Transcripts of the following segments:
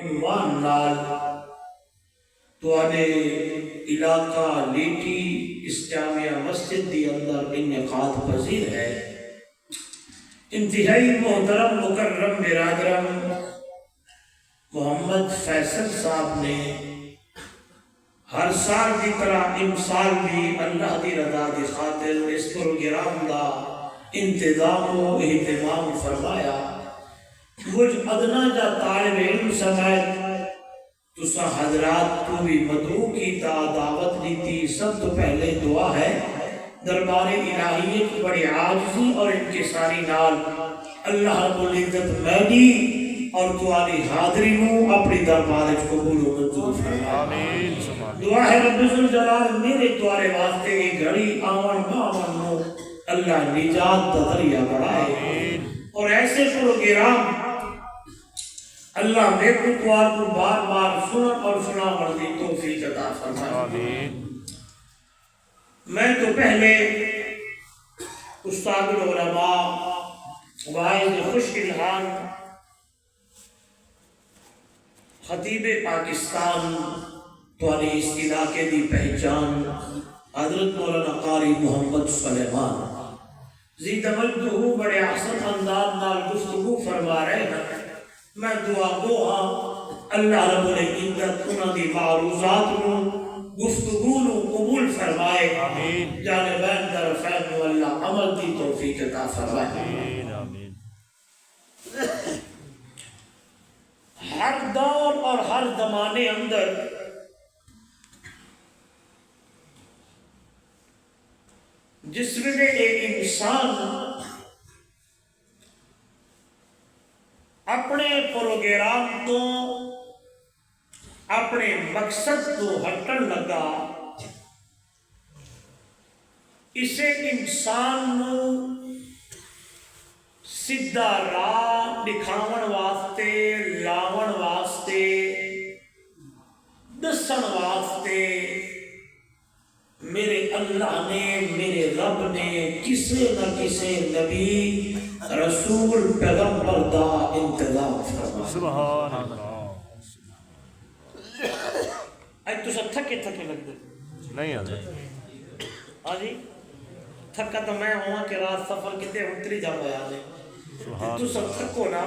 عنوان نال تواڈے علاقہ لیٹی اس جامعہ مسجد دی اندر انعقاد پذیر ہے۔ انتہائی محترم مکرم برادرم محمد فیصل صاحب نے ہر سال کی طرح ان سال بھی اللہ دی رضا دی خاطر اس پروگرام دا انتظام و اہتمام فرمایا۔ مجھ ادنا جا طالب علم سمیت تسا حضرات کو بھی مدعو کیتا، دعوت دیتی۔ سب تو پہلے دعا ہے دربار الہیت بڑی عاجزی اور انکساری نال اللہ رب العزت میری اور تمہاری حاضری نو اپنی دربار قبول و منظور فرمائے۔ دعا ہے رب ذوالجلال میرے تمہارے واسطے یہ گھڑی آون باون نو اللہ نجات کا ذریعہ بڑھائے، اور ایسے پروگرام اللہ میرے کو بار بار سنن اور سناون دی توفیق عطا فرمائے۔ میں تو پہلے استاد العلماء واعظ خوش الحان خطیب پاکستان توالی اس علاقے دی پہچان حضرت مولانا قاری محمد سلیمان زی تمجدہ بڑے احسن انداز نال گفتگو فرما رہے ہیں۔ میں دعا گو ہاں اللہ رب العزت انہاں دی معروضات نو گفتگو نو قبول فرمائے، جانبین طرفین نو اللہ عمل دی توفیق عطا فرمائے۔ ہر دور اور ہر زمانے اندر جس ویلے ایک انسان اپنے پروگرام تو اپنے مقصد تو ہٹن لگا، اسے انسان نو سیدھا راہ دکھاون واسطے، لاون واسطے، دسن واسطے میرے اللہ نے، میرے رب نے کسے نہ کسے نبی رسول پیغمبر دا انتظام فرمایا۔ سبحان اللہ۔ آج تو سب تھکے لگ دے نہیں آتے ہاں جی، تھکا تو میں ہوں کہ رات سفر کتے اتری جا پایا نے تو سب تھکو نا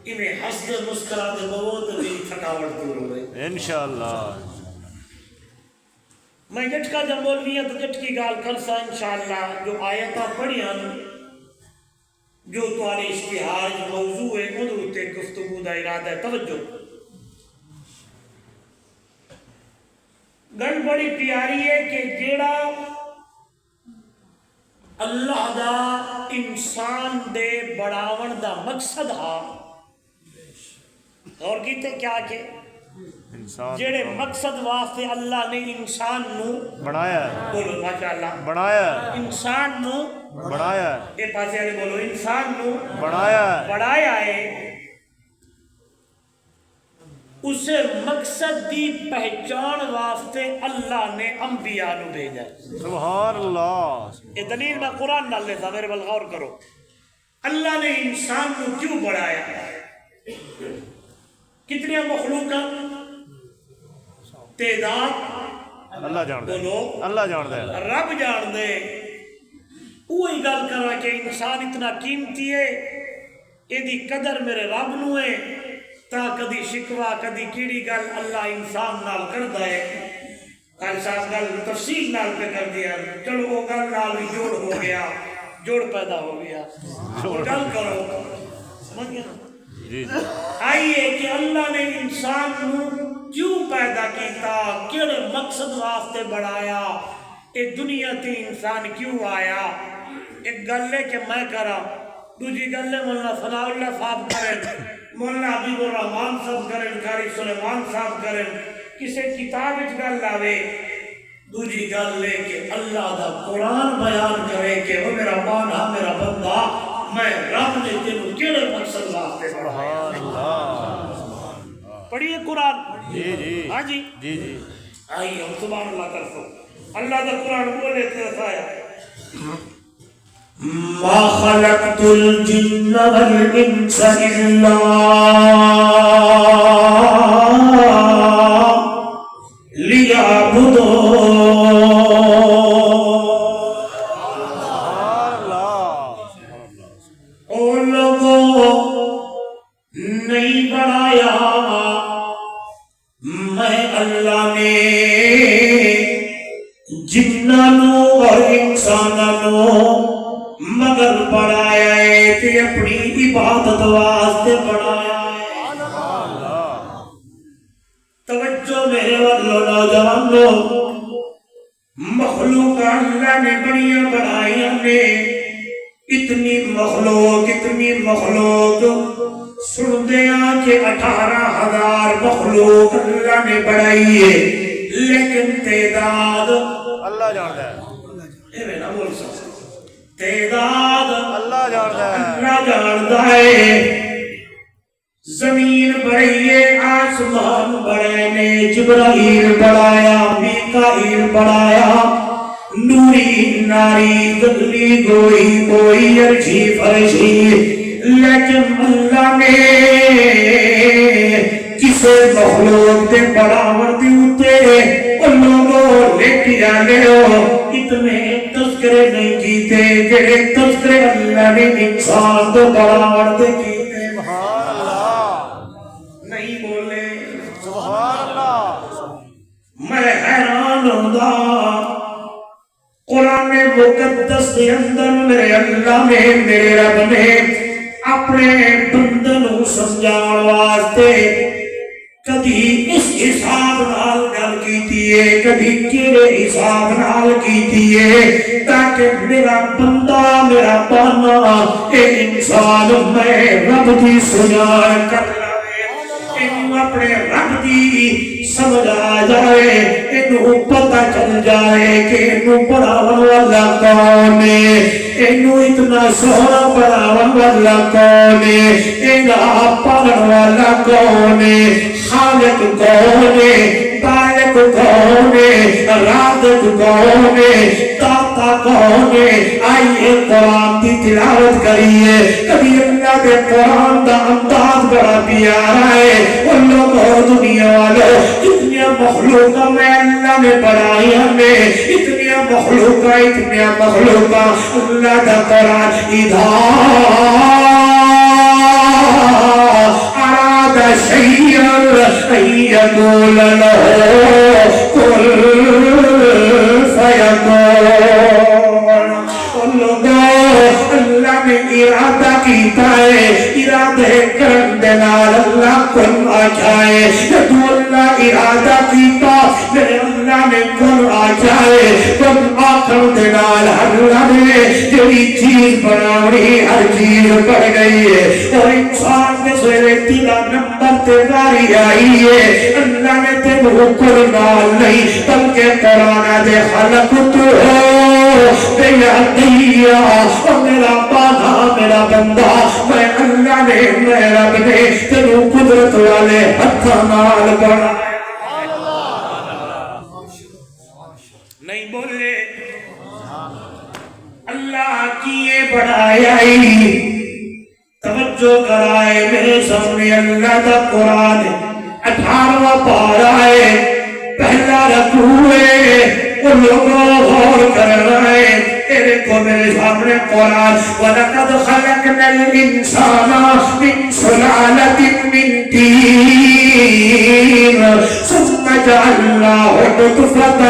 انہیں حسد مسکرا دے بہت بھی تھکاوٹ دور ہو گئی انشاءاللہ۔ میں جٹکا جب مولویت جٹکی گال کرسا انشاءاللہ جو آیتاں پڑھیاں جو تمہارے اشتہار جو موضوع ہے انہوں تے گفتگو دا ارادہ ہے۔ توجہ گل بڑی پیاری ہے کہ جیڑا اللہ دا انسان دے بڑاون دا مقصد ہا، اور کیتے کیا کہ جیڑے مقصد واسطے اللہ نے انسان نو بنایا ہے، بولو ماشاءاللہ بنایا ہے، انسان نو بنایا ہے، اے پاسے والے بولو انسان نو بنایا ہے، اسے مقصد دی پہچان واسطے اللہ نے انبیاء نو بھیجا ہے۔ سبحان اللہ۔ یہ دلیل میں قرآن نال لیتا، میرے بل غور کرو۔ اللہ نے انسان کو کیوں بڑھایا؟ کتنی مخلوقات تعداد اللہ جان دے، اللہ جان دے، رب جان دے۔ وہی گل کرا کہ انسان اتنا قیمتی ہے، یہ دی قدر میرے رب نو ہے، تا کدی شکوا کدی کیڑی گل اللہ انسان نال کردا ہے۔ کل صاحب گل تفصیل نال پہ کر دیا، چلو وہ گل نال بھی جوڑ ہو گیا، جوڑ پیدا ہو گیا، گل کرو سمجھ گیا نا۔ آئیے کہ اللہ نے انسان نو کیوں پیدا کیتا، کیڑے مقصد واسطے بڑھایا، ایک دنیا تی انسان کیوں آیا۔ ایک گل ہے کہ میں کرا، دوسری گل ہے مولانا ثناء اللہ صاحب کریں، مولانا حبیب الرحمان صاحب کریں، قاری سلیمان صاحب کریں، کسے کتاب اچ گل لاوے۔ دوسری گل ہے کہ اللہ دا قرآن بیان کرے کہ وہ میرا بانا میرا بندہ، میں رب نے تینوں کیڑے مقصد واسطے بڑھایا۔ پڑھیے قرآن جی جی ہاں جی جی جی آئیے ہم سبحان اللہ کر سو اللہ دا قرآن بولے تھے رسایا ما خلقت الجن والانس الا ہے اللہ نے جنانوں اور انسانوں مگر بڑھایا ہے کہ اپنی عبادت واسطے بڑھایا ہے۔ توجہ میرے والو نوجوانوں، مخلوق اللہ نے بڑیاں بڑھائیاں نے، اتنی مخلوق سن دیا کہ 18,000 مخلوق اللہ نے بڑھائی ہے، لیکن تعداد اللہ جانتا ہے، اے نہ بول سکتا، تعداد اللہ جانتا ہے۔ زمین بڑھئی ہے، آسمان بڑھے نے، جبرائیل بڑھایا، میکائیل بڑھایا، نوری ناری گلی گوئی کوئی ارشی فرشی، لیکن اللہ نے کسے مخلوق دے بڑھاور دیوتے ان لوگوں لے کیا لے ہو اتنے تذکرے نہیں کیتے جڑے تذکرے اللہ نے انسان دے بڑھاور دے کیتے۔ نہیں بولے سبحان اللہ۔ میں حیران ہوندہ قرآن مقدس کے اندر میرے اللہ نے، میرے رب نے اپنے بندنوں سمجھان واسطے کدی اس حساب نال گل کیتی ہے، کدی کیڑے حساب نال کیتی ہے، تاکہ میرا بندہ، میرا بانا، اے انسان میں رب دی سجان کر لے، انہوں اپنے رب دی سمجھ آ جائے، انہوں پتہ چل جائے کہ انہوں بڑھاون والا کون ہے، انہوں اتنا سونا بڑھاون والا کون ہے، انہاں پالن والا کون ہے، خالق کون ہے، بالق کون ہے، رازق کون ہے، داتا کون ہے۔ آئیے قرآن کی تلاوت کریے، کبھی اللہ کے قرآن کا انداز بڑا پیارا ہے۔ ان لوگوں دنیا والوں اتنی مخلوقہ میں اللہ نے بڑھائی ہمیں، اتنی مخلوقہ اللہ کا قرآن اذا اراد شیئا یقول له کن فیکون۔ اللہ نے ارادہ کیتا ہے، ارادے کرن دے نال اللہ کن آ جائے، جدو اللہ ارادہ کیتا میرے اللہ نے کن آ جائے، کن آخر دے نال اللہ نے جڑی چیز بناوڑی ہر چیز بڑھ گئی ہے، اور انسان کے سوئے تیرا نمبر تے واری آئی ہے۔ اللہ نے تے کن نال نہیں بلکہ قرآن دے خلق تو دیا اور میرا بانا، میرا بندہ، میں اللہ نے، میں رب نے تینوں قدرت والے ہتھاں نال بڑھایا۔ نہیں بولے اللہ کیے بڑھایا ہی۔ توجہ کرائے میرے سامنے اللہ کا قرآن 18واں پارہ ہے، پہلا رکوع ہے، وہ لوگوں غور کر رہے ہیں۔ تیرے کو میرے سامنے قرآن وَلَقَدْ خَلَقْنَا الْإِنسَانَ مِنْ سُلَالَةٍ مِنْ طِينٍ ثُمَّ جَعَلْنَاهُ نُطْفَةً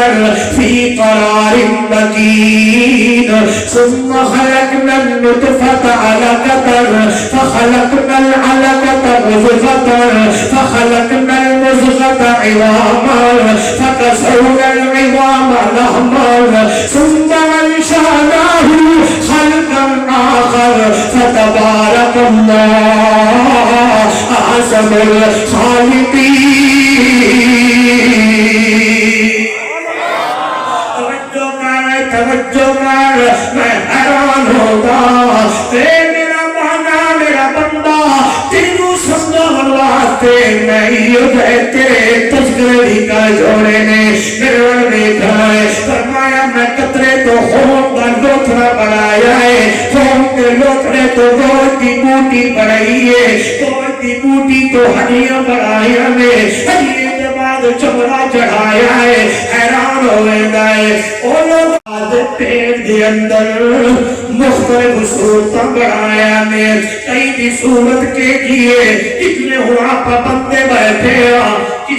فِي قَرَارٍ مَكِينٍ ثُمَّ خَلَقْنَا النُّطْفَةَ عَلَقَةً فَخَلَقْنَا الْعَلَقَةَ مُضْغَةً فَخَلَقْنَا الْمُضْغَةَ عِظَامًا فَكَسَوْنَا الْعِظَامَ لَحْمًا ثُمَّ أنشأناه خلقا آخر فتبارك الله أحسن الخالقين۔ توجہ کر، میں حیران ہوگا، میرا مانا، میرا بندہ، تینوں سمجھاون واسطے میں تیرے تذکرے کا جوڑے نے میرے ور دیکھا ہے، فرمایا میں قطرے تو خون کا لوتھڑا بڑھایا ہے، خون کے لوتھڑے تو گوشت کی بوٹی بڑھائی ہے، گوشت کی بوٹی تو ہڈیاں بڑھائی ہمیں، ہڈیاں کے بعد چمڑا چڑھایا ہے۔ حیران ہوئے گئے وہ لوگ پیٹ کے اندر مختلف صورتیں بڑھایا نے، کئی بھی صورت کے لیے اتنے ہوا بندے بیٹھے ہیں،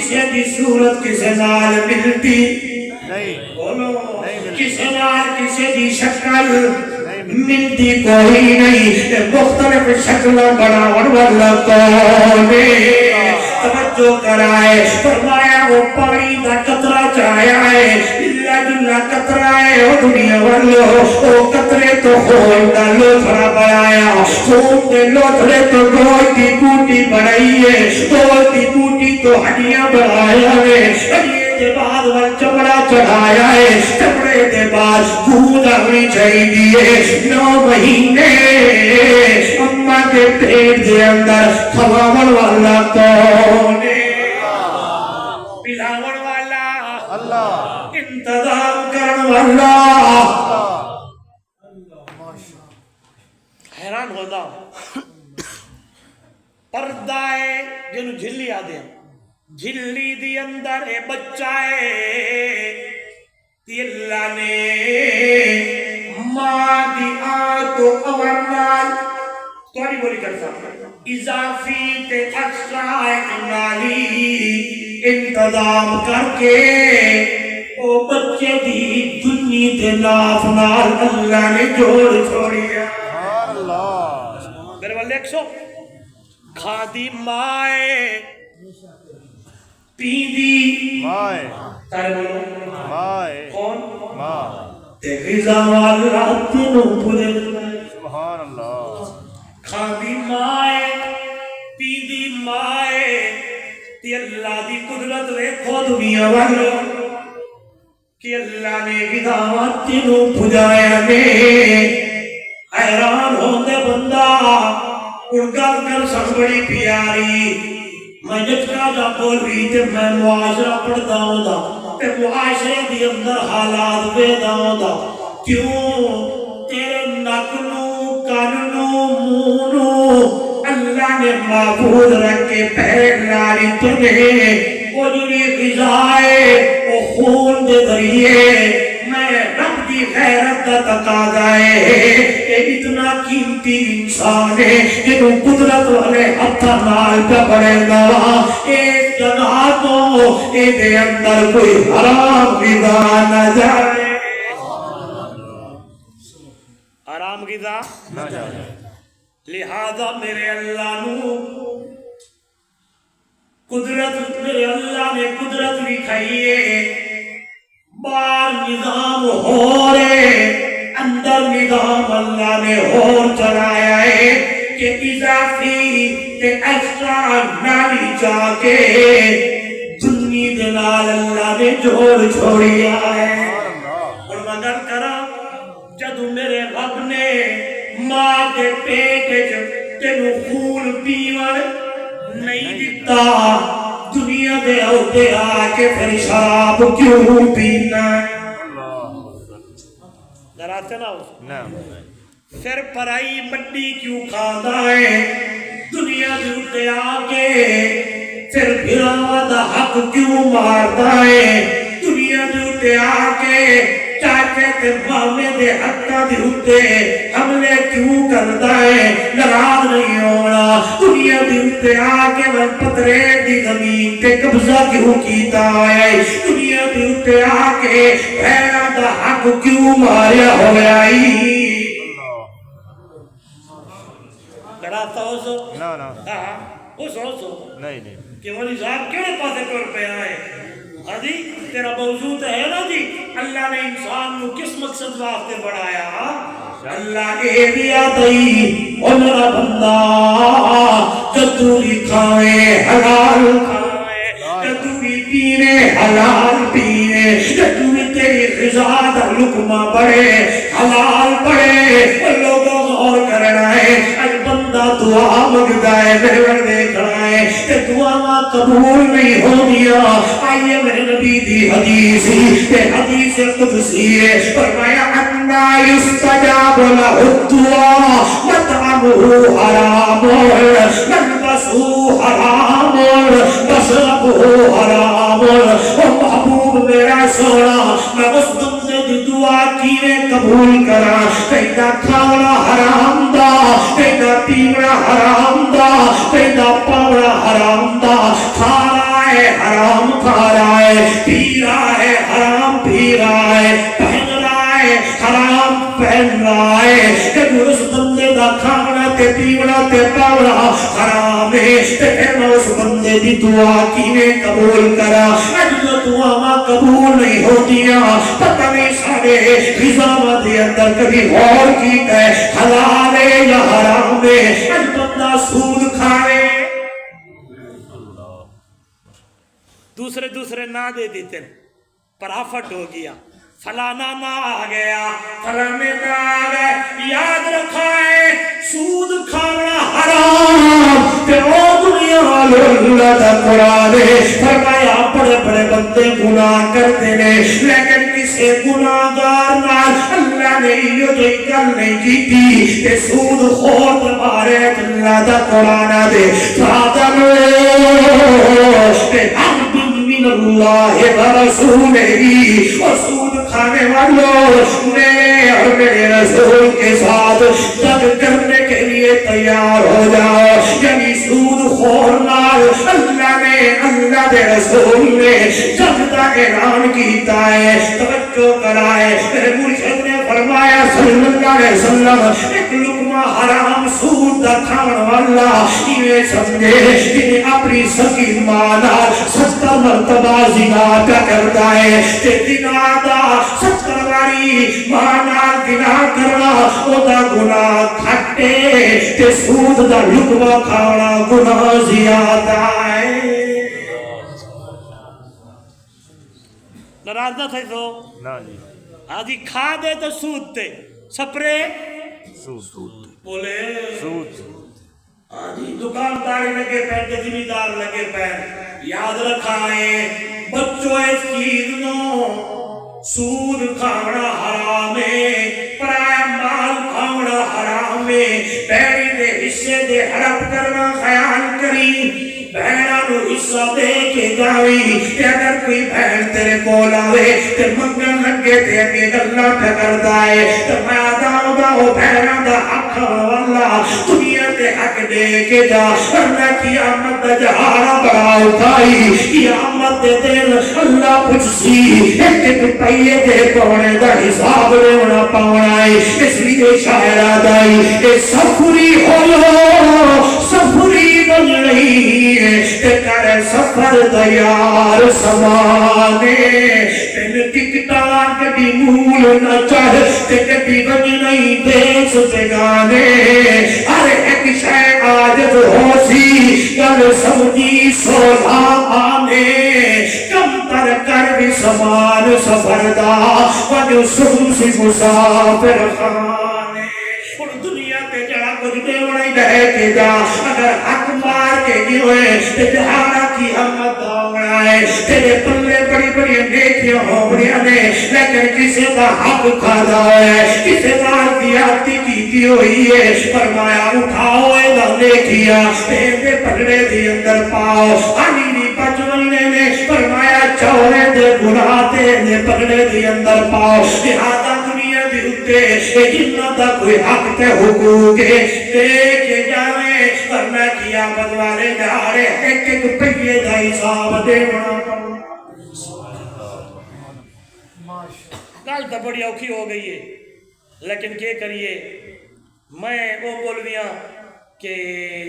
کسی دی صورت کسی نال ملتی نہیں بولو نہیں ملتی. کسی نال کسی دی شکل ملتی کوئی نہیں. مختلف شکل بناون والا کون ہے؟ توجہ کرائے فرمایا وہ پانی دا قطرہ چاہیا ہے اللہ جلہ قطرہ ہے وہ دنیا والو وہ قطرے تو خون دا لوتھڑا بنایا خون دے لوتھڑے تو گوشت دی بوٹی بنائی ہے گوشت دی بوٹی تو ہڈیاں بنایا ہے ہڈیاں دے بعد وال چمڑا چڑھایا ہے چمڑے دے بعد خون ہونی چاہیے 9 مہینے اماں کے پیٹ دے اندر کھواون والا کون ہے؟ پلاون والا اللہ انتظام کرن والا. حیران ہوتا پردہ ہے جنہوں جھلی آدھے جھلی دی اندر اے بچہ ہے تی اللہ نے ماں دی آتو اورنال توڑی بولی کر سکتا اضافی تے اکسرا اکنالی انتظام کر کے او بچے دی دنی دے ناف نال اللہ نے جوڑ چھوڑیا. اللہ میرے والے 100 کھادی مائے پیدی مائے سارے بولو مائے کون ماں تے غذا والا تینوں پورے سبحان اللہ کھادی مائے پیدی مائے تی اللہ دی قدرت ویکھو دنیا والو کہ اللہ نے غذا تینوں پجایا نے. حیران ہوندے بندہ ان گل کر سن بڑی پیاری میں جتکا جا بول رہی تے میں معاشرہ پڑھتا ہوں دا تے معاشرے دی اندر حالات ویدا ہوں دا کیوں تیرے نکنو کننو مونو اللہ نے محفوظ رکھ کے پہر لاری تمہیں وہ جنی غذائے وہ خون دے ذریعے میں رب دی غیرت دا تقاضا ہے کہ اتنا قیمتی انسان ہے جنہوں قدرت والے ہتھا نال پہ بڑے گا ایک جگہ تو اے دے اندر کوئی حرام غذا نہ جائے حرام غذا نہ جائے. لہذا میرے اللہ نو قدرت میرے اللہ نے قدرت بھی کھائیے بار نظام ہو رہے اندر نظام اللہ نے اور چلایا ہے کہ اضافی تے ایکسٹرا نالی جا کے دنی دلال اللہ نے جوڑ چھوڑیا ہے. اور مگر کرا جدو میرے رب نے ماں کے پیٹ تینوں خون پیون نہیں دیتا دنیا دے ہوتے آ کے پھر شراب کیوں پینا ذراتے نہ ہو پھر پرائی مٹی کیوں کھاتا ہے دنیا دے ہوتے آ کے پھر بھراوا دا حق کیوں مارتا ہے دنیا دے ہوتے آ کے چاچے تے مامے دے حقاں دے اوتے حملے کیوں کردا ہے ناراض نہیں ہونا دنیا دے اوتے آ کے میں پترے دی زمین تے قبضہ کیوں کیتا ہے دنیا دے اوتے آ کے بھیڑاں دا حق کیوں ماریا ہویا ای ڈراتا ہو سو نہ نہ ہاں وہ سو نہیں نہیں کہ مولی صاحب کیڑے پاسے ٹر پہ آئے جی تیرا موضوع ہے نا جی اللہ نے انسان کو کس مقصد واسطے بڑھایا اللہ اے بھی آدائی او میرا بندہ جدوری کھائے حلال کھائے جدوری پینے حلال پینے جدوری تیری غذا دا لقمہ بڑھے حلال بڑھے لوگوں غور کرنا ہے اج بندہ دعا مگدا ہے میرے دیکھ رہا ہے کہ دعا قبول نہیں ہو گیا آئیے میرے نبی دی حدیثی کہ حدیث قدسی ہے فرمایا انا یستجاب لہ الدعا مطعمہ حرام ملبسہ حرام مشربہ حرام محبوب میرا سونا میں اس بندے دی دعا کیویں قبول کرا کہتا کھانا حرام دا کہتا پینا حرام دا کہتا پاونا حرام دا کھانا ہے حرام کھا رہا ہے، پی رہا ہے حرام پی رہا ہے، پہن رہا ہے حرام پہن رہا ہے، کہ اس بندے دا کھانا تے پیونا تے پاونا حرام ہے، تے پھر میں اس بندے دی دعا کیویں قبول کرا؟ اج دعا قبول نہیں ہوتیاں، پتہ نہیں سارے غذا دے اندر کبھی غور کیتا ہے حلال ہے یا حرام ہے؟ اج بندہ سود کھاوے، دوسرے نہ دے دیتے پرافٹ ہو گیا، فلانا نہ آ گیا، فلانے نہ آ گئے۔ یاد رکھا ہے سود کھانا حرام، تے او دنیا والو اللہ دا قرآن ہے فرمایا بڑے بڑے بندے گناہ کرتے ہیں لیکن کسی گناہگار نال اللہ نے یہ جو گل نہیں کی تے سود خور تمہارے اللہ دا قرآن دے فادلو تے من اللہ ورسولہ، اور سود کھانے والوں میرے اور میرے رسول کے ساتھ جنگ کرنے کے لیے تیار ہو جاؤ۔ یعنی سود خور نال اللہ نے اللہ دے رسول نے جنگ کا اعلان کیتا ہے۔ توجہ کرائے میرے مرشد نے فرمایا صلی اللہ علیہ وسلم ایک لقمہ حرام سود دا کھان والا یہ سمجھے کہ اپنی سکی مانا 70 مرتبہ زنا کا کرتا ہے، تے زنا دا 70 باری مانا زنا کرنا او دا گناہ کھٹے، تے سود دا لقمہ کھانا گناہ زیادہ ہے۔ ناراض نہ تھے تو نا جی آدھی کھا دے تو سود تے سپرے سود بولے سود آدھی دکاندار لگے پیر تے زمیندار لگے پیر۔ یاد رکھائیں بچوں اس چیز نو سود کھانا حرام ہے، پرایا مال کھانا حرام ہے، پیری دے حصے دے ہڑپ کرنا خیال کری، بہناں نو حصہ دے کے جاوی، کہ اگر کوئی بہن تیرے کول آوے تے منگن لگے تے اگے گلاں پکڑدا ہے تے میں آدھا او بہناں دا حق والا دنیا تے حق دے کے جا، ورنہ قیامت دا جہارا بڑا اٹھائی، قیامت دے دن اللہ پوچھسی ایک ایک پئیے دے پونے دا حساب لینا پاونا ہے۔ اس لیے شاعر آدائی اے سفری ہو سفری بن رہی ہے تے کر سفر دیار سمانے، تین ٹکٹاں کبھی مول نہ چڑھ تے کبھی بن نہیں دیس بگانے، ہر ایک شے عاجز ہو سی گل سمجھی سولا آنے، کم تر کر بھی سمان سفر دا وجہ سن سی مسافر خانے۔ اور دنیا تے جڑا کچھ دے وڑائی دے کے جا، اگر حق مار کے گی ہوئے تے جہارا کی حمد ہونا ہے، تیرے پلے بڑی بڑی نیکیاں ہو بڑیاں نے، لیکن کسی کا حق کھادا ہے، کسی بار دیاتی کیتی ہوئی ہے، فرمایا اٹھاؤ اے دا نیکیاں تے پگڑے دی اندر پاؤ، آنی نہیں پچونے نے فرمایا چورے دے گناہ تے پگڑے دی اندر پاؤ، لہذا دنیا دی اتے جنہ دا کوئی حق تے حقوق دے کے جاوے، ورنہ قیامت والے جا رہے ایک ایک پہیے دا حساب دینا۔ گل تو بڑی اوکھی ہو گئی ہے لیکن کیا کریے، میں وہ بولویاں کہ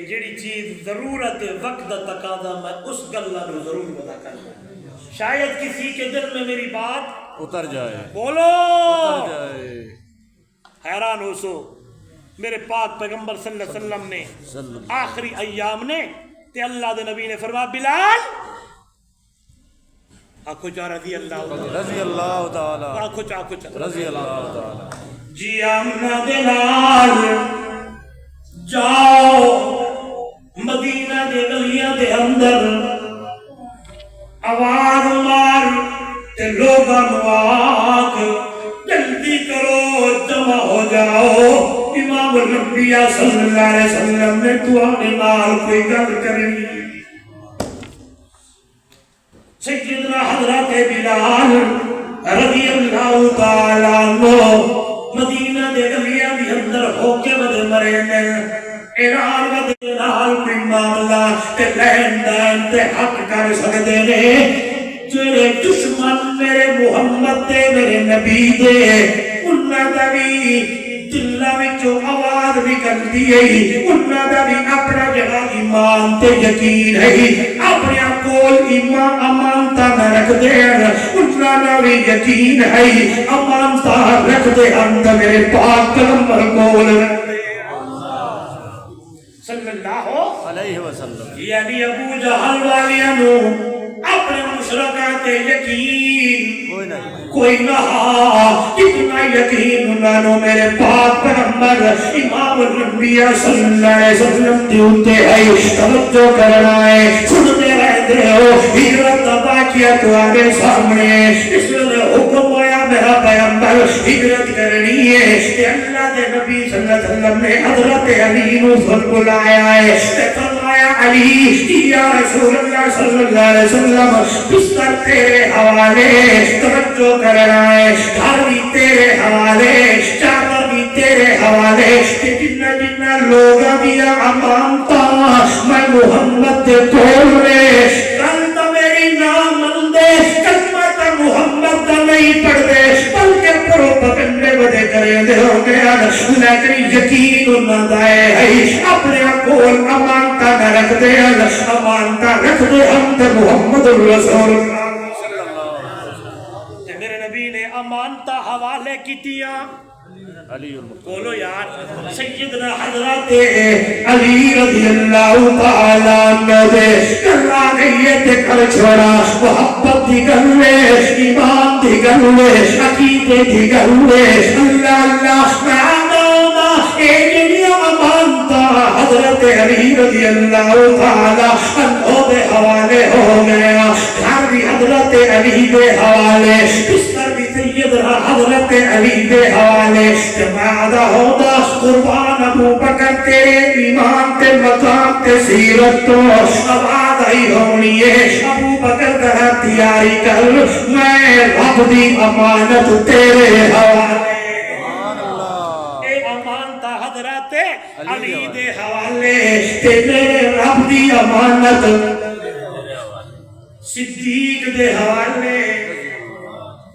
جڑی چیز ضرورت وقت دا تقاضا میں اس گلہ نو ضرور بتا کرنا، شاید کسی کے دل میں میری بات اتر جائے، بولو اتر جائے۔ حیران ہو سو میرے پاک پیغمبر صلی اللہ علیہ وسلم نے آخری ایام نے تے اللہ دے نبی نے فرمایا بلال آنکھو چاہ رضی اللہ تعالی آنکھو چاہ رضی اللہ تعالی جی آمنہ بلال جاؤ مدینہ دے گلیاں دے اندر آواز مار تے لوگاں نواک جلدی کرو جمع ہو جاؤ، امام الانبیاء صلی اللہ علیہ وسلم نے دعا نے نال کوئی گل کرنی۔ سیدنا حضرت بلال رضی اللہ تعالیٰ عنہ مدینہ دے گلیاں دی اندر ہو کے بدے مرے نے، ایران ودے نال کوئی معاملہ تے لین دین تے حق کر سکدے نے جڑے دشمن میرے محمد دے میرے نبی دے انہاں دا بھی دلاں وچوں آواز نکلدی ہے انہاں دا بھی اپنا جڑا ایمان تے یقین ہے اپنے کول ایمان امانتا نہ رکھ دے انہاں دا بھی یقین ہے امانتا رکھ دے ہم تے میرے پاک پیغمبر کول صلی اللہ علیہ وسلم یعنی ابو جہل والیاں اپنے مشرکات یقین کوئی نہ کتنا یقین انہوں میرے پاک پیغمبر امام الانبیاء صلی اللہ علیہ وسلم دیوتے ہیں توجہ کرنا ہے سنتے رہتے ہو ہجرت باقیہ تو آگے سامنے اس لئے حکم ہویا میرا پیغمبر ہجرت کرنی ہے کہ اللہ دے نبی صلی اللہ علیہ وسلم نے حضرت علی نو بلایا ہے فرمایا علی یا رسول اللہ صلی اللہ علیہ وسلم بستر تیرے حوالے توجہ کرنا ہے گھر بھی تیرے حوالے چادر بھی تیرے حوالے کہ جنہ جنہ لوگا بھی امانتا میں محمد دے کول میں کل تو میری نام مندے کلمت محمد دا نہیں پڑھ دے بلکہ پروپگنڈے ودے کرے دے ہو گیا لیکن یقین انہاں دا ہے اپنے کول امانتا نہ رکھ دے امانتا رکھ دے ہم تے محمد رسول اللہ میرے نبی نے امانتا حوالے کیتیاں بولو یار سیدنا حضرت علی رضی اللہ تعالیٰ عنہ دے کرنا گئی تے کر چھوڑا محبت دی گلے ایمان دی گلے عقیدے دی گلے اللہ اللہ معنا اے جڑی امانتا حضرت علی رضی اللہ تعالیٰ عنہ دے حوالے ہو گیا گھر بھی حضرت علی دے حوالے بستر بھی سیدنا حضرت علی دے حوالے جمعہ ہوتا قربان ابو بکر تیرے ایمان تے مقام تے سیرت تو آواز آئی ہونی ہے ابو بکر کہا تیاری کر میں رب دی امانت تیرے حوالے اے امانتا حضرت علی دے حوالے تے میرے رب دی امانت صدیق دے حوالے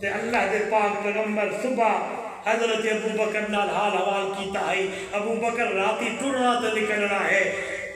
تے اللہ دے پاک پیغمبر صبح حضرت ابو بکر نال حال حوال کیتا ہے ابو بکر راتی ٹرنا تے نکلنا ہے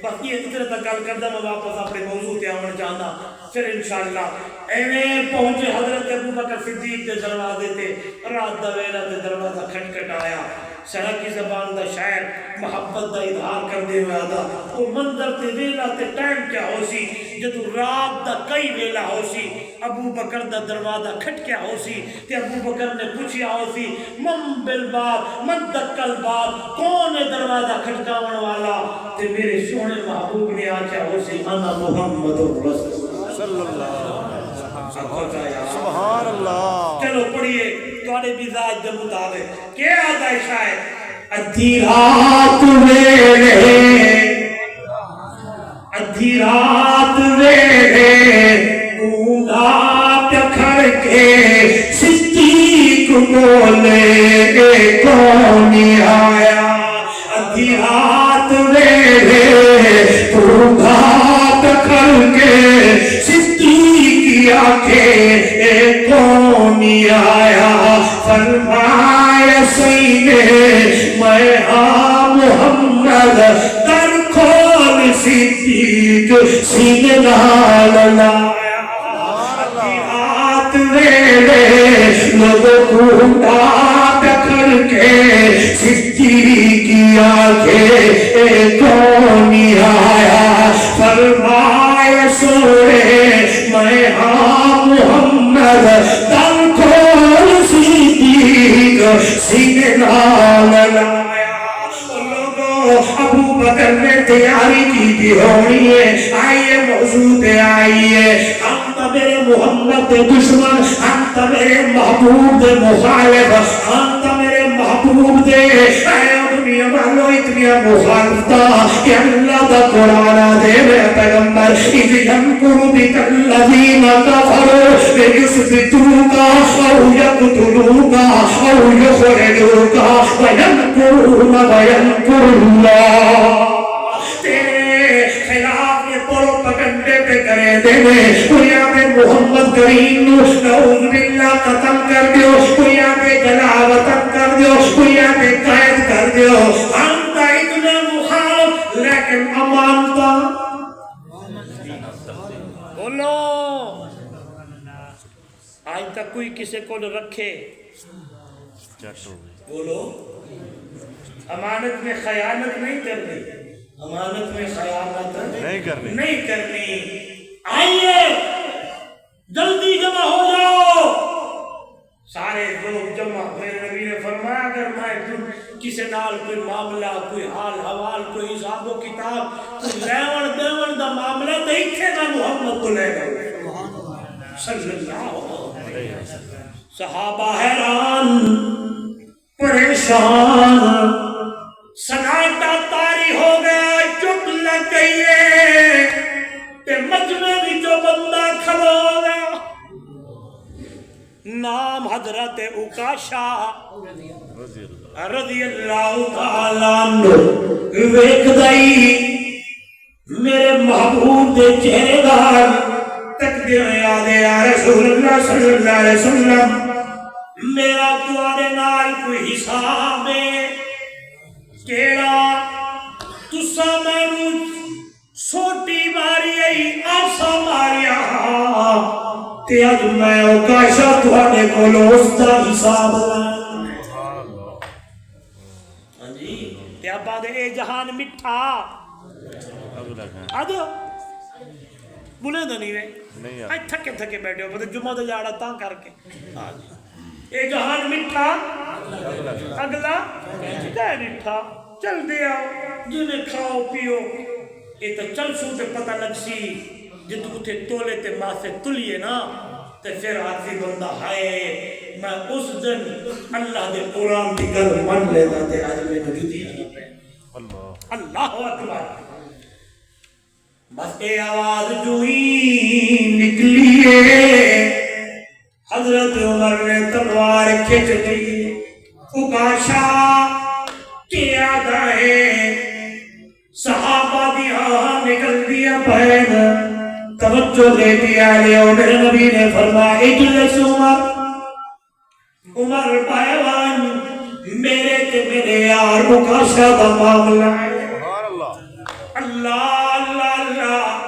بس یہ اتنے تک گل کردا میں واپس اپنے موضوع تے آون چاہندا پھر انشاءاللہ ایویں پہنچے حضرت ابو بکر صدیق دے دروازے تے رات دا ویلا تے دروازہ کھٹکھٹایا سرک کی زبان دا شاعر محبت دا اظہار کر دے ہوئے آدھا وہ منظر تے ویلا تے ٹائم کیا ہو سی جدو رات دا کئی ویلا ہو سی ابو بکر دا دروازہ کھٹ کیا ہو سی تے ابو بکر نے پوچھیا ہو سی من بالباب من دکل باب کون ہے دروازہ کھٹکاون والا تے میرے سونے محبوب نے آکھیا ہو سی انا محمد الرسول صلی اللہ علیہ وسلم سبحان اللہ چلو پڑھئے توڑے مزاج دے مطابق کیا آدائشہ ہے ادھی رات ویلے گونگا پکھڑ کے صدیق بولے کون آیا ادھی رات ویلے گونگا پکھڑ کے صدیق آنکھیں کون آیا فرمایا سینے میں محمد در کھول صدیق سینے نال لایا ہاتھ ویلے لوگوں کو پکڑ کے صدیق کی آنکھیں کون آیا فرمایا سوڑے میں محمد در کھول صدیق سینے نال لایا ابو بکر نے تیاری کی دی ہونی ہے آئیے موضوع پہ آئیے ہم تو میرے محمد دے دشمن ہم تو میرے محبوب دے مخالف ہم تو میرے محبوب دے دنیا والو اتنی مخالفتا کہ اللہ دا قرآن دے میرے پیغمبر اذ ینکر بک الذین کفروا لیثبتوکا او یقتلوکا او یخرجوکا وینکرون وینکر اللہ نے کوئی آتے محمد کریم نو نعوذ باللہ قتل کر دیو کوئی آتے جلاوطن کر دیو کوئی آتے قید کر دیو ہم تا اتنے مخالف لیکن امانتا بولو آج تک کوئی کسے کو رکھے بولو امانت میں خیانت نہیں کرنی امانت میں خیانت نہیں کرنی آئیے جلدی جمع ہو جاؤ سارے لوگ جمع میرے نبی نے فرمایا اگر میں کسی نال کوئی معاملہ کوئی حال حوال کوئی حساب و کتاب کوئی لیون دیون دا معاملہ تو اتھے میں محمد کو لے گا صلی اللہ علیہ وسلم صحابہ حیران پریشان سناٹا طاری ہو گیا چپ لگ گئی ہے تے مجمع بھی جو بندہ کھڑا ہو گیا نام حضرت عکاشہ رضی اللہ تعالیٰ عنہ ویکھ دائی میرے محبوب دے چہرے دار تک دے آدھے یا رسول اللہ صلی اللہ علیہ وسلم میرا تمہارے نال کوئی حساب ہے کیڑا تسا میں سوٹی ماری آئی آسا ماریا تے اج میں عکاشہ تواڈے کولوں اس دا حساب ہاں جی تے ابا دے اے جہان مٹھا آ دیو بولے تو نہیں وے اج تھکے تھکے بیٹھے ہو پتہ جمعہ تے جاڑا تاں کر کے ہاں جی اے جہان مٹھا اگلا تے مٹھا چل دے آؤ جی میں کھاؤ پیو یہ تو چل سو تے پتہ لگ سی جدو اتھے تولے تے ماں سے تلیے نا تے پھر آتی بندہ ہائے میں اس دن اللہ دے قرآن کی گل من لیتا تے آج میں نجدی اللہ اکبر بس اے آواز جو ہی نکلیے حضرت عمر نے تلوار کھچ دی عکاشہ کیا دائے صحابہ دیا نکل دیا پہن توجہ دے دیا لے میرے نبی نے فرمایا اجلس عمر پائیوان میرے تے میرے یار عکاشہ دا معاملہ ہے اللہ اللہ اللہ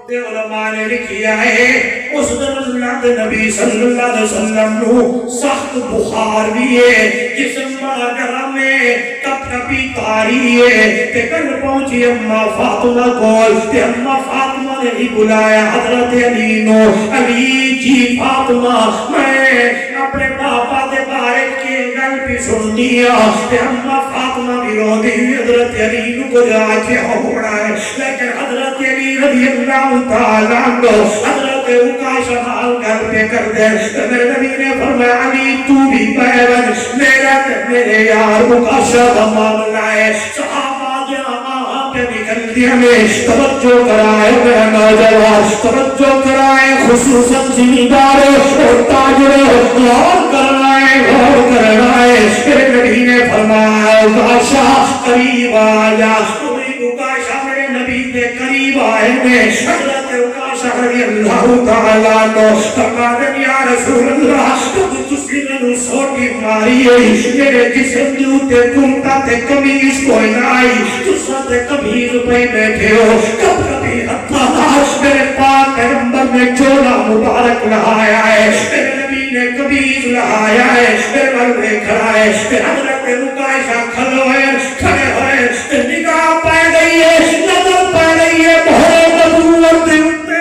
تے علماء نے لکھیا ہے اس دن اللہ دے نبی صلی اللہ علیہ وسلم نو سخت بخار بھی ہے جسم بڑا گرم ہے کپ کپی تاری ہے تے کل پہنچی اماں فاطمہ کول تے اماں فاطمہ نے ہی بلایا حضرت علی نو علی جی فاطمہ میں اپنے پاپا دے بارے کی گل بھی سن دیا تے اماں فاطمہ بھی رو دی حضرت علی نو کو جا کے ہو رہا ہے لیکن حضرت علی رضی اللہ تعالیٰ عنہ حضرت عکاشہ حال گھر پہ کر دے میرے نبی نے فرمایا علی تو بھی پیون میرا میرے یار عکاشہ کا معاملہ ہے صحابہ جہاں پہ نکل دیا میں توجہ کرائے میرا نوجوان توجہ کرائے خصوصاً زمیندار اور تاجر غور کرائے میرے نبی نے فرمایا عکاشہ قریب آیا عکاشہ میرے نبی کے قریب آئے میں حضرت عکاشہ رضی اللہ تعالیٰ عنہ فرمایا یا رسول اللہ تسی میں سوٹی ماری ہے میرے جسم دے اوتے کمتا تے قمیص کوئی نہ آئی تسا تے کبھی روپے بیٹھے ہو کب کبھی ہتھا میرے پاک پیغمبر نے چولا مبارک لہایا ہے میرے نبی نے قمیص لہایا ہے میرے بلوے کھڑا ہے حضرت عکاشہ کھڑے ہوئے نگاہ پہ گئی ہے نظر پہ گئی ہے بہت نبوت دے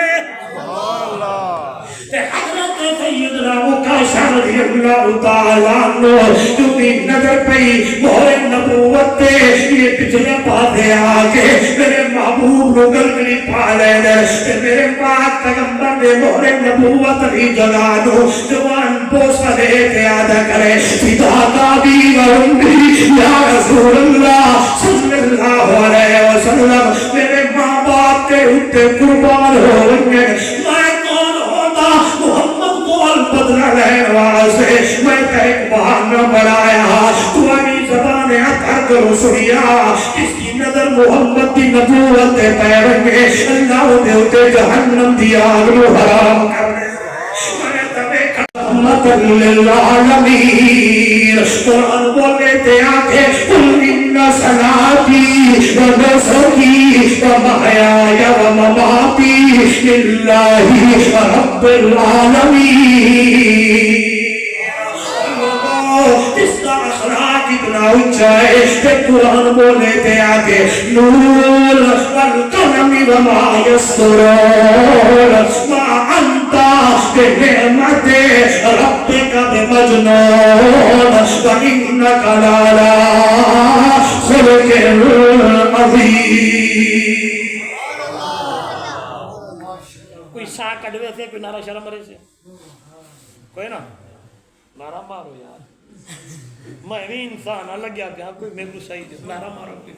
حضرت سیدنا عکاشہ رضی اللہ تعالیٰ عنہ کیونکہ نظر پئی مہر نبوت تے یہ پچھلے پاسے آکے میرے محبوب کو گلگلی پا لے دے میرے پاک پیغمبر نے مہر نبوت لی جگہ دو جوان بوسہ لے کے آدھا کرے فدا کا بھی ورنبی یا رسول اللہ صلی اللہ علیہ وسلم میرے ماں باپ کے اٹھے قربان ہو رہے میں کون ہوتا محمد کو بدلہ لہن واسے میں ایک بہانہ بڑھایا تو ابھی زبان اتر کرو سنیا جس کی نظر محمد دی نبوت تے پے رنگے اللہ دے اوتے جہنم دی آگ نو حرام کر دے رحمت للعالمین قرآن بولے تے آگے قل ان صلاتی و نسکی و محیای و مماتی للہ رب العالمین اس کا اخلاق اتنا اونچا ہے کہ قرآن بولے تے آگے نون والقلم وما یسطرون ما انتا بنعمت ربک بمجنون وانک لعلی خلق عظیم. کوئی سا کڑوے سے کوئی نعرہ شرم مرے سے کوئی نا نعرہ مارو یار میں بھی انسان الگ گیا کہ کوئی میرے کو صحیح دے نعرہ مارو کوئی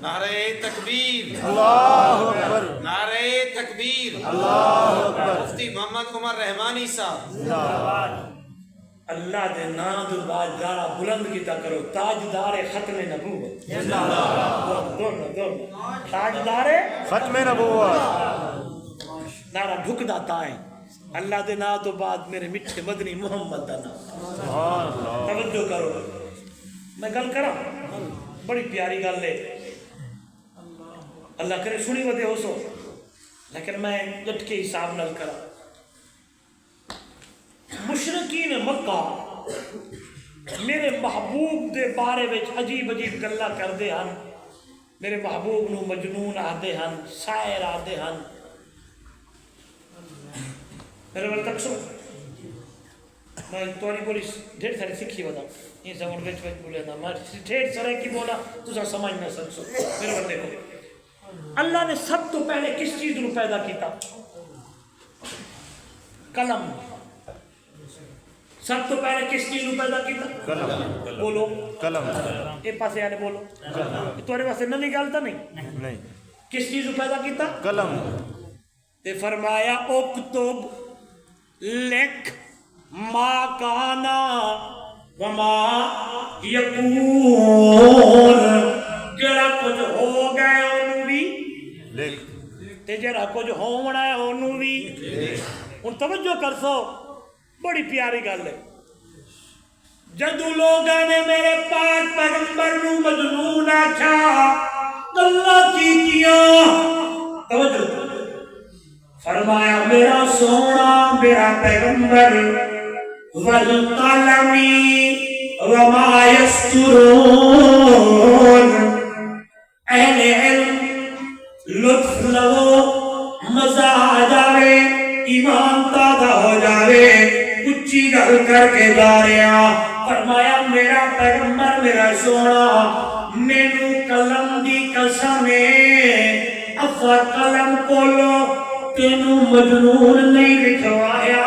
نعرہ تکبیر اللہ اکبر نعرہ تکبیر اللہ اکبر مفتی محمد عمر رحمانی صاحب اللہ دے نام دو باجدارہ بلند کیتا کرو تاجدار ختم نبوت تاجدار ختم نبوت نعرہ ڈھک داتا ہے اللہ دے نام تو بعد میرے مٹھے مدنی محمد دا نام سبحان اللہ توجہ کرو میں گل کرا بڑی پیاری گل ہے اللہ کرے سنی ودے ہو سو لیکن میں جٹ کے حساب نل کرا مشرقین مکہ میرے محبوب دے بارے وچ عجیب عجیب گلاں کردے ہن میرے محبوب نو مجنون آدے ہن شاعر آدے ہن میرے بل تک سو میں توڑی بولی ڈھیر سارے سکھی ودا یہ زمان وچ بولے دا میں ڈھیر سارے کی بولا تسا سمجھ نہ سکسو میرے بل دیکھو اللہ نے سب تو پہلے کس چیز نو پیدا کیتا قلم سب تو پہلے کس چیز نو پیدا کیتا قلم بولو قلم اے پاسے آنے بولو تمہارے پاس نہ گل تا نہیں کس چیز نو پیدا کیتا قلم تے فرمایا اکتب لکھ ما کانا وما یکون جڑا کچھ ہو گیا انہوں بھی لکھ تے جڑا کچھ ہونا ہے انہوں بھی ان توجہ کر سو بڑی پیاری گل ہے جدو لوگاں نے میرے پاک پیغمبر نو مجنون آکھا اللہ کیتیاں توجہ فرمایا میرا سونا میرا پیغمبر والقلم وما یسطرون اہل علم لطف لو مزہ آ جاوے ایمان تازہ ہو جاوے کچی گل کر کے جا رہا فرمایا میرا پیغمبر میرا سونا مینو قلم دی قسم افا قلم کولو تینو مجنون نہیں لکھوایا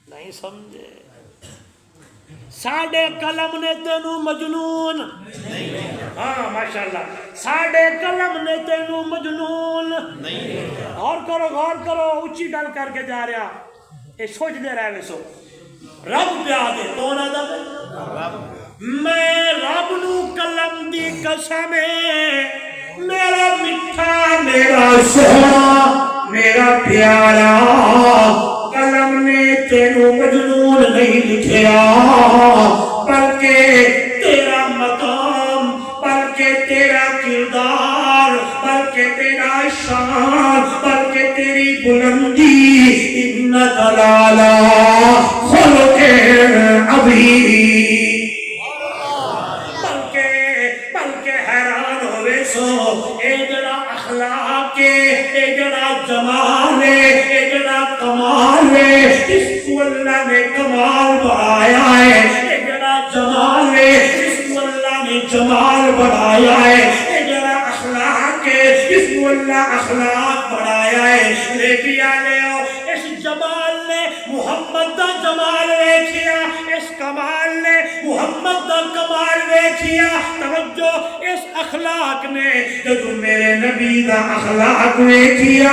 نہیں سمجھے ساڑھے قلم نے تینو مجنون ہاں ماشاءاللہ ساڑھے قلم نے تینو مجنون غور کرو اچھی گل کر کے جا رہا یہ سوچ دے رہے ویسو رب پیا دے کون آدھا میں رب نو قلم دی قسم میرا میٹھا میرا سونا میرا پیارا قلم نے تینو مجنون نہیں لکھیا بلکہ تیرا مقام بلکہ تیرا کردار بلکہ تیرا شان بلکہ تیری بلندی انک لعلی خلق عظیم بلکہ حیران ہوئے سو اے جڑا اخلاق اے جڑا جمال اے جڑا کمال اس کو اللہ نے کمال بڑھایا ہے اے جڑا جمال اس کو اللہ نے جمال بڑھایا ہے اے جڑا اخلاق اس کو اللہ اخلاق بڑھایا ہے لے کیا لے اس جمال نے محمد دا جمال ویکھیا اس کمال نے محمد دا کمال ویکھیا توجہ اس اخلاق نے جب میرے نبی دا اخلاق ویکھیا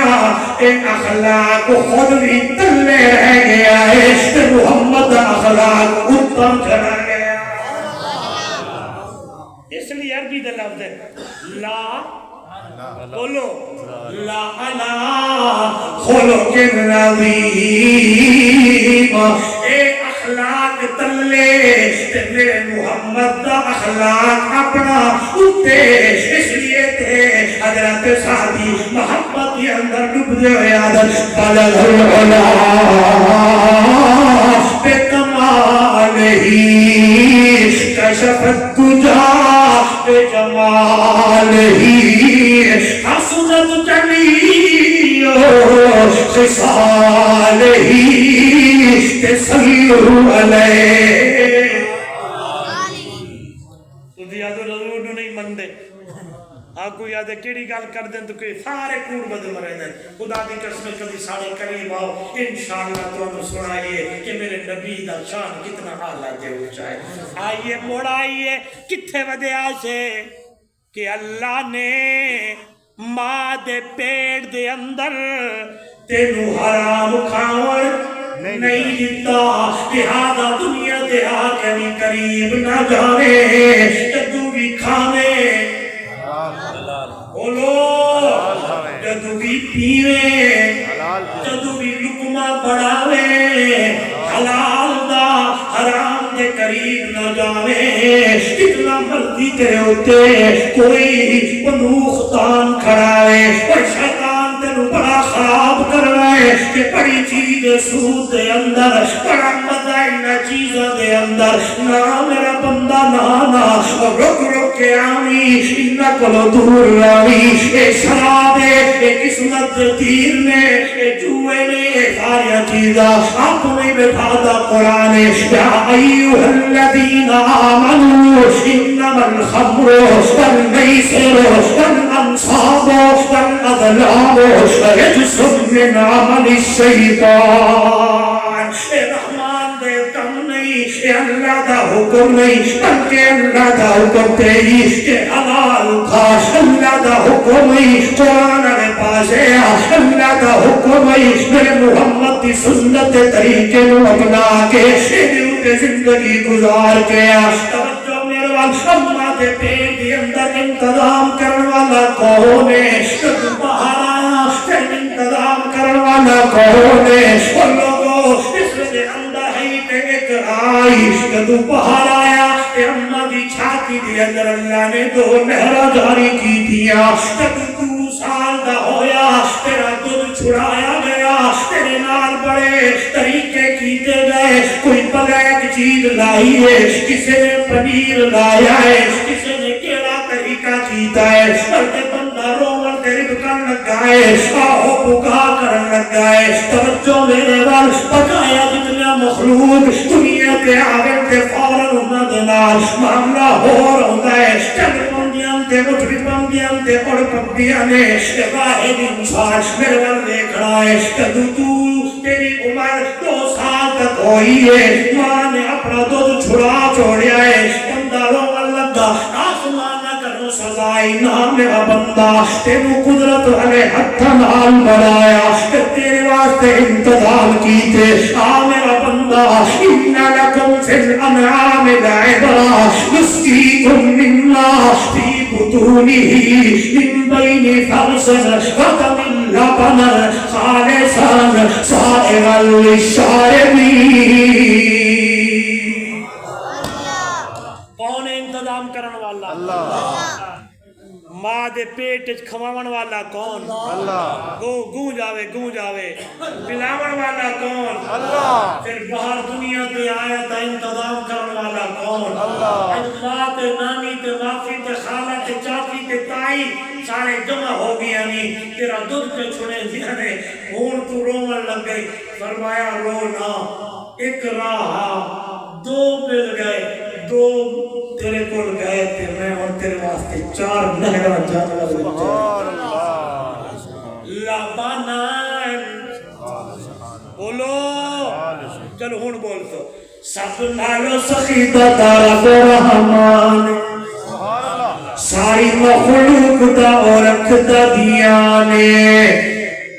اے اخلاق خود بھی تلے رہ گیا ہے محمد دا اخلاق اوپر کھڑا نبی دے لفظ ہے لا بولو لا علا خلق العظیم اے اخلاق تلے تے میرے محمد دا اخلاق اپنا اتے اس لیے تے حضرت سعدی محمد کے اندر ڈوب دے ہوئے عادت بلغ العلا بے کمال ہی کشف الدجا بے جمال ہی حسنت جمیع خصال ہی تسلو علیہ تو یاد رسول نہیں مندے آگو یاد ہے کیڑی گال کر دیں تو کہ سارے کوڑ بدل مرے دیں خدا دی قسم کبھی سارے قریب آؤ انشاءاللہ تو ہم سنائیے کہ میرے نبی دا شان کتنا اعلیٰ دے اونچا ہے آئیے موڑا آئیے کتھے ودے آسے کہ اللہ نے ماں دے پیٹ دے اندر تینو حرام کھاؤں نہیں دیتا لہذا دنیا دے آکھنی قریب نہ جانے جدو بھی کھانے بولو جدو بھی پیوے جدو بھی لقمہ بڑھاوے حلال دا حرام دے قریب نہ جاوے کتنا مرضی تیرے ہوتے کوئی بنوخ تان کھڑاوے اور شیطان تینو بڑا خراب کروائے کہ بڑی چیز سود دے اندر بڑا مزہ ان چیزوں دے اندر نا میرا بندہ نا رک رک کے آمی انہ کلو دور راوی اے شراب اے قسمت تیر نے اے جوئے نے اے ساریا چیزہ آپ میں بیٹھا دا قرآن یا ایوہ الذین آمنوا انما الخمر والمیسر والانصاب والازلام رجس من عمل الشیطان اے رحمان دے کم نہیں اے اللہ دا حکم نہیں بلکہ اللہ دا حکم تیری کہ حلال کھا اللہ دا حکم نہیں قرآن نے پاس ہے اللہ دا حکم نہیں میرے محمد دی سنت طریقے نو اپنا کے انہیں زندگی گزار گیا توجہ میرے وال امہ دے پیٹ دی اندر انتظام کرنے والا کون ہے جب باہر آیا پھر انتظام کرنے والا کون ہے اور لوگوں اس دے اندر ہی تے ایک آئی جب باہر آیا تے امہ دی چھاتی دی اندر اللہ نے دو نہرہ جاری کی دیا جب 2 سال دا ہویا تیرا دودھ چھڑایا گیا تیرے نال بڑے طریقے کیتے گئے کوئی بلیک چیز لائی ہے کسی نے پنیر لایا ہے کسی نے کیڑا طریقہ کیتا ہے بلکہ بندہ رومن قریب کر لگا ہے آہو بکا کر لگا ہے توجہ میرے وال پکایا جتنا مخلوق دنیا پہ آگن تے فوراں انہاں دے نال معاملہ ہو رہا ہے چل پندیاں تے اٹھ بھی پندیاں تے اڑ پندیاں نے واحد انسان میرے وال دیکھ رہا ہے کہ تو تیری عمر 2 سال تک ہوئی ہے ماں نے اپنا دودھ چھڑا چھوڑیا ہے بندہ رومن لگا آسمان نہ کرو سزائی نہ میرا بندہ تینو قدرت والے ہتھ نال بڑھایا کہ تیرے واسطے انتظام کیتے آ میرا بندہ ان لکم فی الانعام لعبرا نسقیکم مما فی بطونہ من بین فرث ودم لبنا خالصا سائغا للشاربین کون ہے انتظام کرن والا اللہ ماں دے پیٹ کھواون والا کون اللہ گوں جاوے پلاون والا کون اللہ پھر باہر دنیا تے آیا تا انتظام کرن والا کون اللہ ماں تے نانی تے مافی تے خالہ تے چاچی تے تائی سارے جمع ہو گیا نہیں تیرا دودھ تے چھڑے دیا نے ہون تو رومن لگ گئی فرمایا رو نہ ایک راہ 2 مل گئے 2 تیرے کول گئے تے میں اور تیرے واسطے 4 نہرہ جانور سبحان اللہ لبنان بولو چلو ہون بول تو سب نالو سخی دا رب رحمان ساری مخلوق دا اور رکھ دا دیانے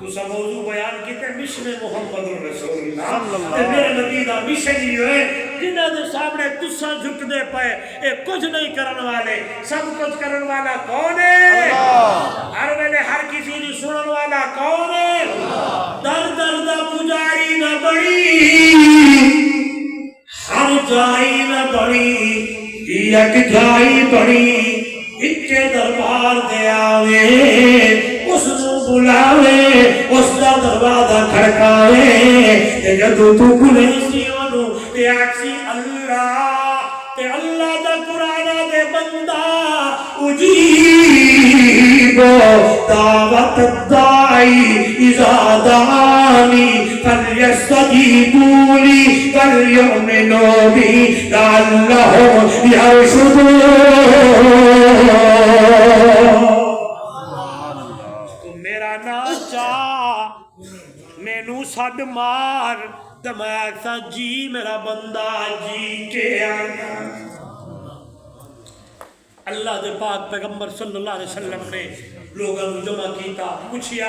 تو سب موضوع بیان کیتے مشن محمد رسول اللہ تے میرے نبی دا مشن ہی ہوئے جنہاں دے سامنے تساں جھک دے پئے اے کچھ نہیں کرن والے سب کچھ کرن والا کون ہے اللہ ہر ویلے ہر کسی دی سنن والا کون ہے اللہ در در دا پجاری نہ بڑی ہر جائی نہ بڑی یک جائی بڑی اچھے دربار دے آوے اس نو بلاوے اس دا دروازہ کھڑکاوے تے جدو تو کھلے سی اونوں تے آکسی اللہ دا قرآن دے بندہ اجیبو دعوت الداعی اذا دعانی فلیستجیبوا لی ولیؤمنوا بی لعلہم یرشدون مینو سڈ مار تو میں آخا جی میرا بندہ جی کے آنا اللہ دے پاک پیغمبر صلی اللہ علیہ وسلم نے لوگوں جمع کیتا پوچھیا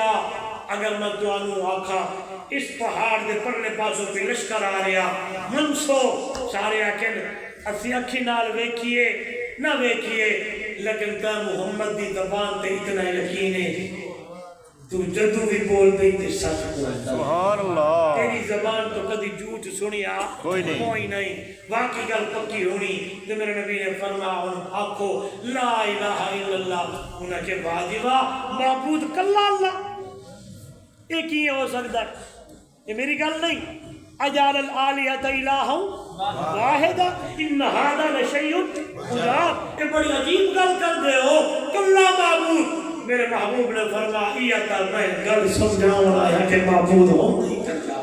اگر میں تانوں آکھا اس پہاڑ دے پرلے پاسوں پہ لشکر آ رہا منسو سارے آکھن اسی اکھی نال ویکھیے نہ ویکھیے لیکن تے محمد دی زبان تے اتنا یقین ہے تو جدو بھی بول دیں تے سچ بولتا سبحان اللہ تیری زبان تو کدی جھوٹ سنیا کوئی نہیں واقعی گل پکی ہونی تو میرے نبی نے فرمایا آکھو لا الہ الا اللہ انہاں کے واجبہ معبود کلا اللہ یہ کی ہو سکتا ہے یہ میری گل نہیں اجعل الآلہۃ الہا واحدا ان ھذا لشیء عجاب یہ بڑی عجیب گل کر دے ہو کلا معبود میرے محبوب نے فرمایا میں گل سمجھاؤں آیا کہ معبود ہوں نہیں کرتا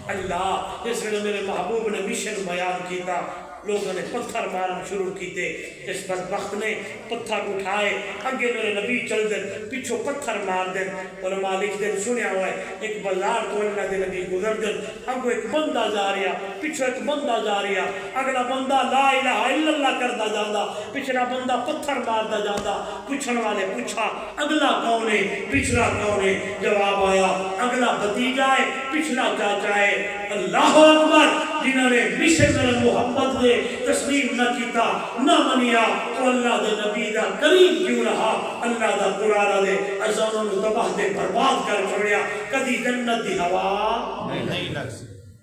اللہ اس نے میرے محبوب نے مشن بیان کیتا لوگوں نے پتھر مارن شروع کیتے اس بدبخت نے پتھر اٹھائے اگے میرے نبی چل دیں پیچھو پتھر مار دیں علماء لکھ دیں سنیا ہوا ہے ایک بازار تو اللہ دے نبی گزر دیں اگو ایک بندہ جا رہا پیچھو ایک بندہ جا رہا اگلا بندہ لا الہ الا اللہ کرتا جاتا پچھلا بندہ پتھر مارتا جاتا پوچھن والے پوچھا اگلا کون ہے پچھلا کون ہے جواب آیا اگلا بھتیجا ہے پچھلا چاچا ہے اللہ اکبر جنہوں نے مشن محمد دے تسلیم نہ کیتا نہ منیا تو اللہ دے نبی دا قریب کیوں رہا اللہ دا قرآن دے ازانوں نے تباہ دے برباد کر چھوڑیا کدی جنت دی ہوا نہیں لگ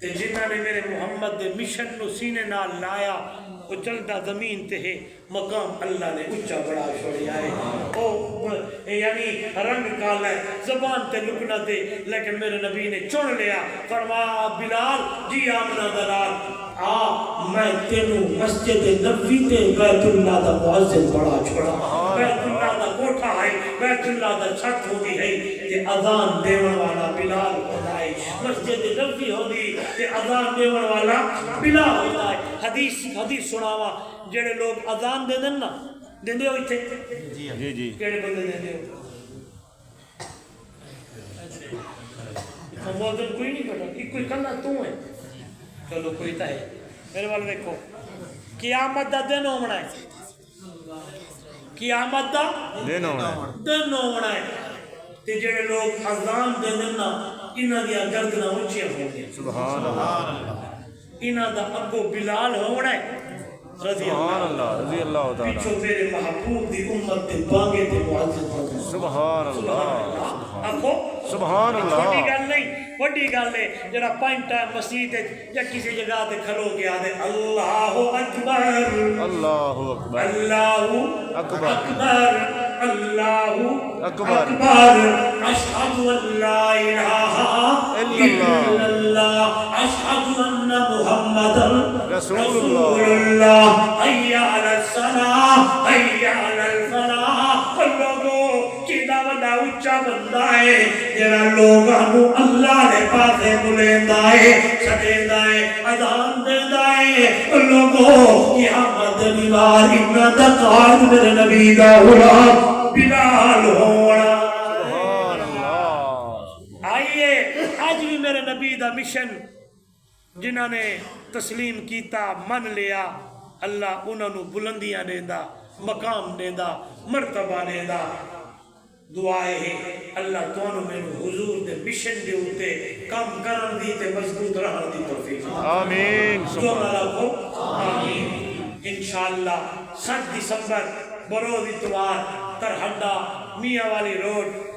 تے جنہاں نے میرے محمد دے مشن نو سینے نال لایا وہ چلتا زمین تے ہے مقام اللہ نے اچھا بڑا چھوڑیا ہے او یعنی رنگ کالا ہے زبان تے لکنا دے لیکن میرے نبی نے چن لیا فرمایا بلال جی آمنہ دلال میں تینوں مسجد نبوی تے بیت اللہ دا مؤذن بڑا چھوڑا بیت اللہ دا کوٹھا ہے بیت اللہ دا چھت ہوتی ہے تے اذان دیون والا بلال ہوتا ہے مسجد نبوی ہوتی تے اذان دیون والا بلال ہوتا ہے حدیث سناوا جڑے لوگ اذان دے دن نا دیندے ہو ایتھے جی جی کیڑے بندے دیندے ہو مؤذن کوئی نہیں پڑھا کوئی کلا تو ہے چلو کوئی تا ہے میرے والے دیکھو قیامت دا دن ہونا ہے قیامت دا دن ہونا ہے تے جڑے لوگ اذان دے دن نا انہاں دی گردناں اونچیاں ہوں گی سبحان اللہ انہاں دا ابو بلال ہونا ہے رضی اللہ تعالی پیچھو میرے محبوب دی امت دے بانگے تے مؤذن سبحان اللہ آکھو سبحان اللہ چھوٹی گل نہیں بڑی گل ہے جڑا پانچ ٹائم مسجد یا کسی جگہ تے کھلو گیا دے اللہ اکبر اللہ اکبر اللہ اکبر اللہ اکبر اشہد ان لا الہ الا اللہ اشہد ان محمد رسول اللہ حی علی الصلاۃ حی علی الفلاح لوگوں کیڑا بڑا اونچا بندہ بندہ ہے جڑا لوگوں اللہ نے پاسے بلیندا ہے سدیندا ہے اذان دیندا ہے لوگوں قیامت دی وار انہاں دا قائد میرے نبی دا غلام بلال ہونا سبحان اللہ آئیے آج بھی میرے نبی دا مشن جنہاں نے تسلیم کیتا من لیا اللہ انہاں نو بلندیاں دیندا مقام دیندا مرتبہ دیندا دعائے ہے اللہ تانوں میں حضور دے مشن دے اوتے کام کرن دی تے مضبوط رہن دی توفیق آمین جو والا کو آمین انشاءاللہ 7 دسمبر بروز اتوار ترہڈا میاں والی روڈ